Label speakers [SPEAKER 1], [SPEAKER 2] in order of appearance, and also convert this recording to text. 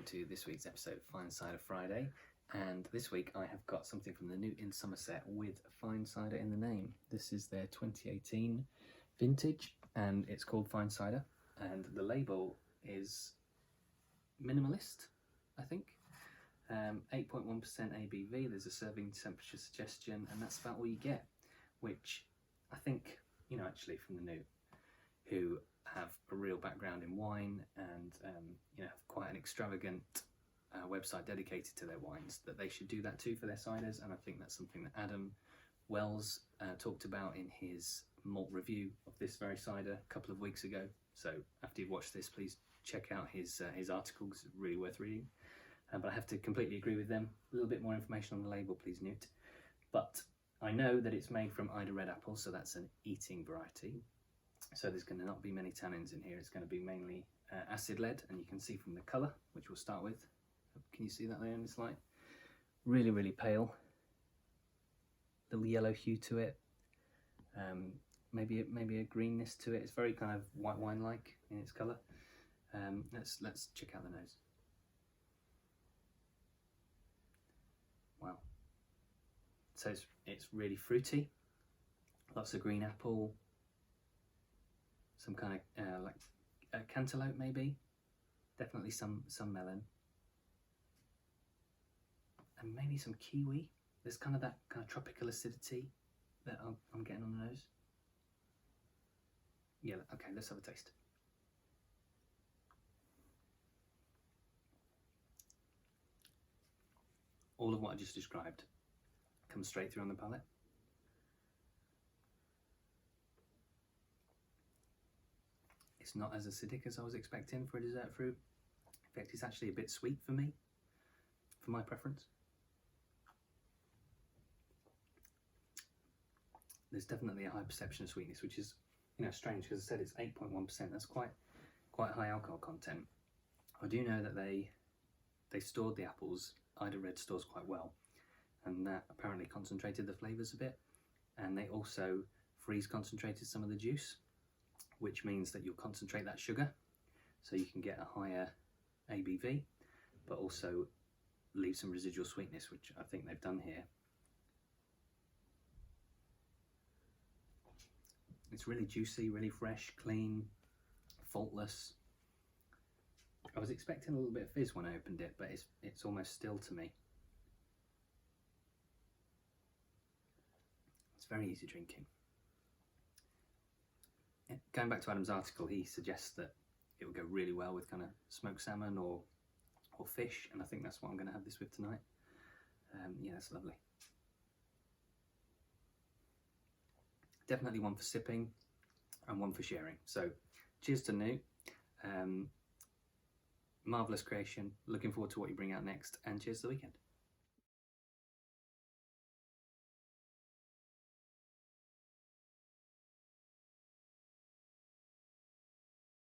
[SPEAKER 1] welcome to this week's episode of Fine Cider Friday. And this week I have got something from the Newt in Somerset with Fine Cider in the name. This is their 2018 vintage and it's called Fine Cider, and the label is minimalist, I think. 8.1% ABV, there's a serving temperature suggestion, and that's about all you get, which I think, you know, actually from the Newt, who have a real background in wine and you know, have quite an extravagant website dedicated to their wines, that they should do that too for their ciders. And I think that's something that Adam Wells talked about in his malt review of this very cider a couple of weeks ago. So after you've watched this, please check out his article, because it's really worth reading. But I have to completely agree with them. A little bit more information on the label, please, Newt. But I know that it's made from Cyder red apple, so that's an eating variety. So there's going to not be many tannins in here. It's going to be mainly acid led, and you can see from the colour, which we'll start with. Can you see that there in this light? Really, really pale. Little yellow hue to it. Maybe a greenness to it. It's very kind of white wine-like in its colour. Let's check out the nose. Wow. So it's really fruity. Lots of green apple. Some kind of like cantaloupe maybe, definitely some melon, and maybe some kiwi. There's kind of that kind of tropical acidity that I'm getting on the nose. Yeah, okay, let's have a taste. All of what I just described comes straight through on the palate. It's not as acidic as I was expecting for a dessert fruit. In fact, it's actually a bit sweet for me, for my preference. There's definitely a high perception of sweetness, which is, you know, strange, because I said it's 8.1%. That's quite high alcohol content. I do know that they stored the apples, Cyder red stores quite well, and that apparently concentrated the flavours a bit. And they also freeze concentrated some of the juice, which means that you'll concentrate that sugar, so you can get a higher ABV, but also leave some residual sweetness, which I think they've done here. It's really juicy, really fresh, clean, faultless. I was expecting a little bit of fizz when I opened it, but it's almost still to me. It's very easy drinking. Going back to Adam's article, he suggests that it will go really well with kind of smoked salmon or fish, and I think that's what I'm going to have this with tonight. Yeah, that's lovely. Definitely one for sipping and one for sharing. So cheers to Newt. Marvellous creation. Looking forward to what you bring out next, and cheers to the weekend.